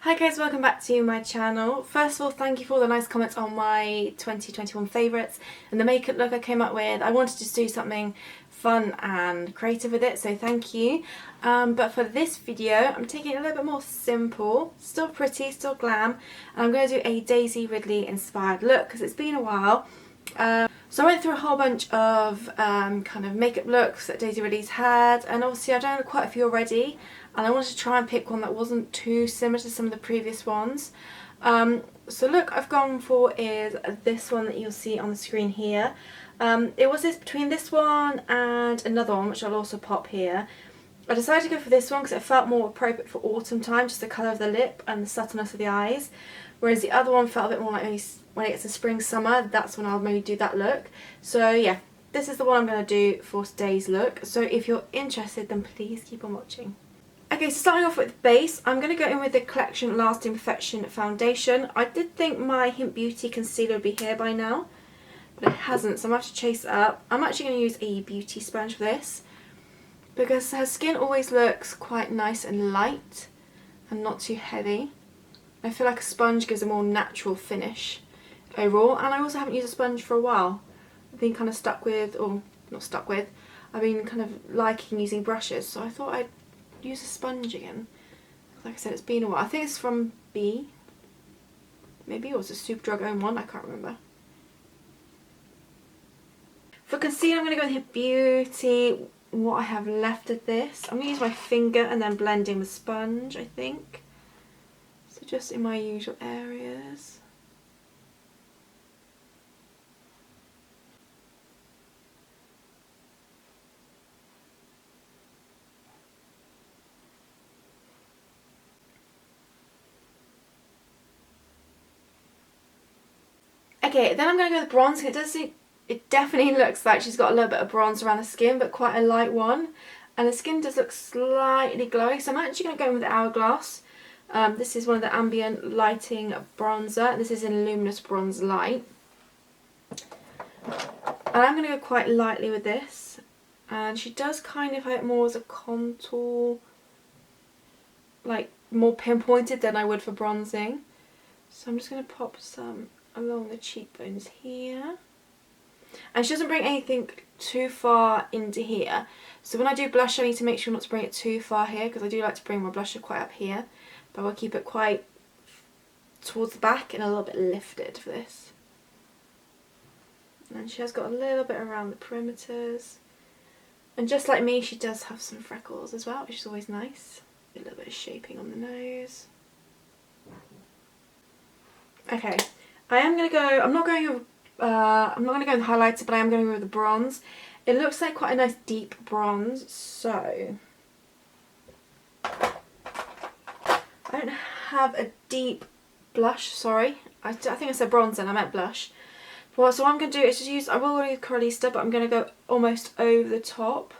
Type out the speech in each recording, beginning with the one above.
Hi guys, welcome back to my channel. First of all, thank you for all the nice comments on my 2021 favourites and the makeup look I came up with. I wanted to just do something fun and creative with it, so thank you. But for this video, I'm taking it a little bit more simple, still pretty, still glam, and I'm going to do a Daisy Ridley inspired look because it's been a while. So I went through a whole bunch of kind of makeup looks that Daisy Ridley's had, and obviously I've done quite a few already, and I wanted to try and pick one that wasn't too similar to some of the previous ones. So look I've gone for is this one that you'll see on the screen here. It was between this one and another one which I'll also pop here. I decided to go for this one because it felt more appropriate for autumn time, just the colour of the lip and the subtleness of the eyes. Whereas the other one felt a bit more like when it gets to spring, summer, that's when I'll maybe do that look. So yeah, this is the one I'm going to do for today's look. So if you're interested, then please keep on watching. Okay, so starting off with the base, I'm going to go in with the Collection Lasting Perfection Foundation. I did think my Hint Beauty concealer would be here by now, but it hasn't, so I'm going to have to chase it up. I'm actually going to use a beauty sponge for this, because her skin always looks quite nice and light and not too heavy. I feel like a sponge gives a more natural finish overall, and I also haven't used a sponge for a while. I've been kind of stuck with, or not stuck with, I've been kind of liking using brushes, so I thought I'd use a sponge again. Like I said, it's been a while. I think it's from B, maybe, or it's a Superdrug Own one, I can't remember. For concealer, I'm going to go with Hint Beauty. What I have left of this, I'm going to use my finger and then blend in with sponge, I think. So just in my usual areas. Okay, then I'm going to go with bronze. It definitely looks like she's got a little bit of bronze around the skin, but quite a light one. And the skin does look slightly glowy, so I'm actually going to go in with the Hourglass. This is one of the ambient lighting bronzer. This is in Luminous Bronze Light. And I'm going to go quite lightly with this. And she does kind of have it more as a contour, like more pinpointed than I would for bronzing. So I'm just going to pop some along the cheekbones here. And she doesn't bring anything too far into here. So when I do blush, I need to make sure not to bring it too far here, because I do like to bring my blusher quite up here. But I will keep it quite towards the back and a little bit lifted for this. And she has got a little bit around the perimeters. And just like me, she does have some freckles as well, which is always nice. A little bit of shaping on the nose. Okay, I'm not going to go with highlighter, but I am going to go with the bronze. It looks like quite a nice deep bronze, so I don't have a deep blush, sorry. I think I said bronze and I meant blush. Well, so what I'm going to do is just use, I will use Coralista, but I'm going to go almost over the top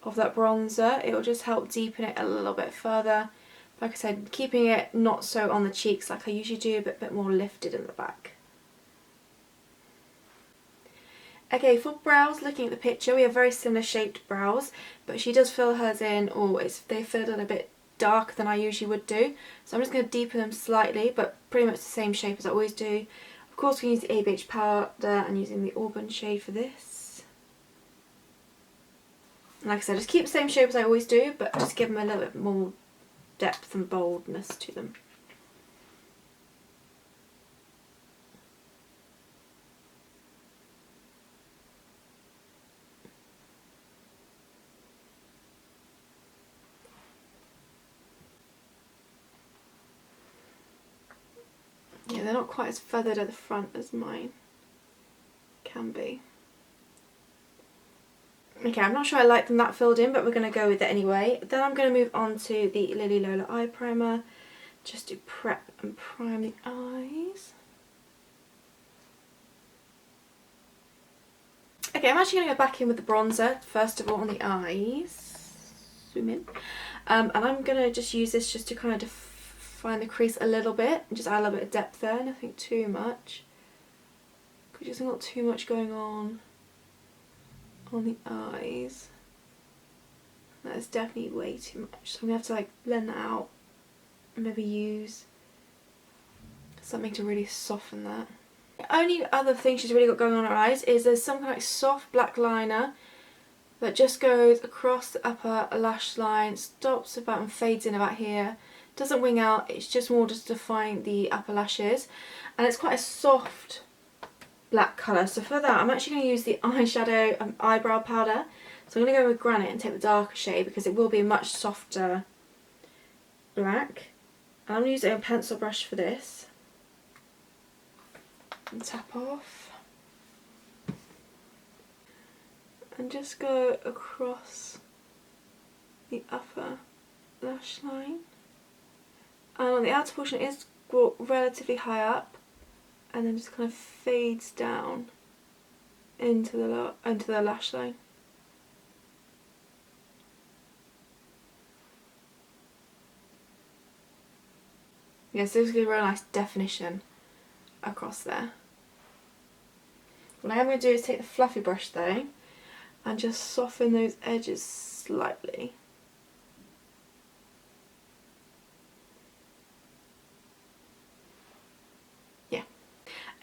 of that bronzer. It will just help deepen it a little bit further. Like I said, keeping it not so on the cheeks like I usually do, but a bit more lifted in the back. Okay, for brows, looking at the picture, we have very similar shaped brows, but she does fill hers in, or they filled in a bit darker than I usually would do. So I'm just going to deepen them slightly, but pretty much the same shape as I always do. Of course, we use the ABH powder and using the Auburn shade for this. And like I said, just keep the same shape as I always do, but just give them a little bit more depth and boldness to them. Yeah, they're not quite as feathered at the front as mine can be. Okay, I'm not sure I like them that filled in, but we're going to go with it anyway. Then I'm going to move on to the Lily Lola eye primer, just to prep and prime the eyes. Okay, I'm actually going to go back in with the bronzer, first of all on the eyes. Zoom in. And I'm going to just use this just to kind of define the crease a little bit, and just add a little bit of depth there, nothing too much. Because there's not too much going on the eyes. That is definitely way too much, so I'm going to have to like blend that out maybe use something to really soften that. The only other thing she's really got going on her eyes is there's some kind of like soft black liner that just goes across the upper lash line, stops about and fades in about here. Doesn't wing out, it's just more just to define the upper lashes. And it's quite a soft black colour. So for that I'm actually going to use the eyeshadow and eyebrow powder. So I'm going to go with Granite and take the darker shade because it will be a much softer black. And I'm going to use a pencil brush for this. And tap off. And just go across the upper lash line. And on the outer portion it is brought relatively high up and then just kind of fades down into the lash line. Yeah, so this gives a real nice definition across there. What I am going to do is take the fluffy brush though and just soften those edges slightly. Yeah.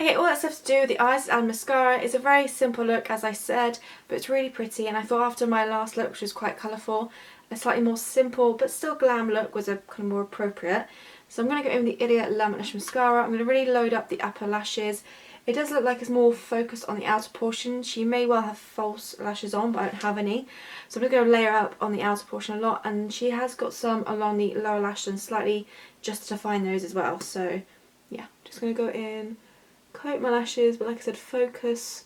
Okay, all that's left to do with the eyes and mascara is a very simple look, as I said, but it's really pretty, and I thought after my last look, which was quite colourful, a slightly more simple but still glam look was a kind of more appropriate. So I'm going to go in with the Idiot Lamp Lash Mascara. I'm going to really load up the upper lashes. It does look like it's more focused on the outer portion. She may well have false lashes on, but I don't have any. So I'm going to go layer up on the outer portion a lot, and she has got some along the lower lash and slightly just to define those as well. So yeah, just going to go in, coat my lashes, but like I said, focus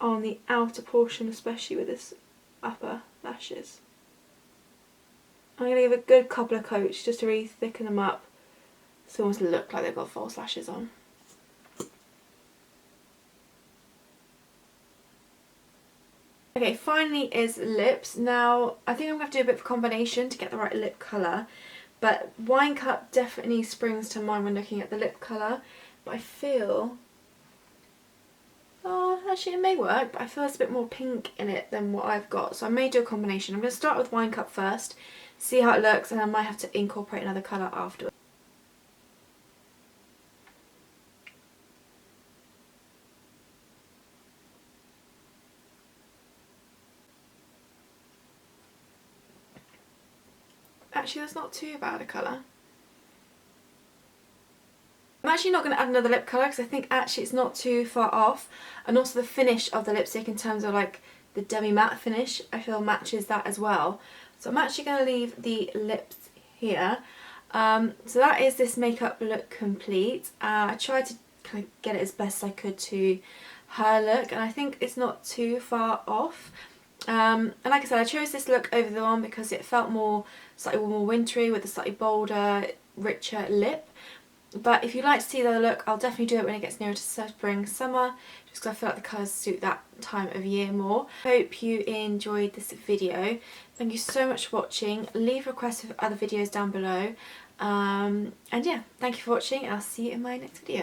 on the outer portion, especially with this upper lashes. I'm going to give a good couple of coats just to really thicken them up so they almost look like they've got false lashes on. Okay, finally is lips. Now, I think I'm going to have to do a bit of a combination to get the right lip colour, but Wine Cup definitely springs to mind when looking at the lip colour, but I feel, oh, actually it may work, but I feel there's a bit more pink in it than what I've got, so I may do a combination. I'm going to start with Wine Cup first, see how it looks, and I might have to incorporate another colour afterwards. Actually, that's not too bad a colour. I'm actually not going to add another lip colour because I think actually it's not too far off, and also the finish of the lipstick in terms of like the demi-matte finish I feel matches that as well. So I'm actually going to leave the lips here. So that is this makeup look complete. I tried to kind of get it as best I could to her look, and I think it's not too far off. And like I said, I chose this look over the one because it felt slightly more wintry with a slightly bolder, richer lip. But if you'd like to see the other look, I'll definitely do it when it gets nearer to spring, summer, just because I feel like the colours suit that time of year more. Hope you enjoyed this video. Thank you so much for watching. Leave requests for other videos down below. And yeah, thank you for watching. I'll see you in my next video.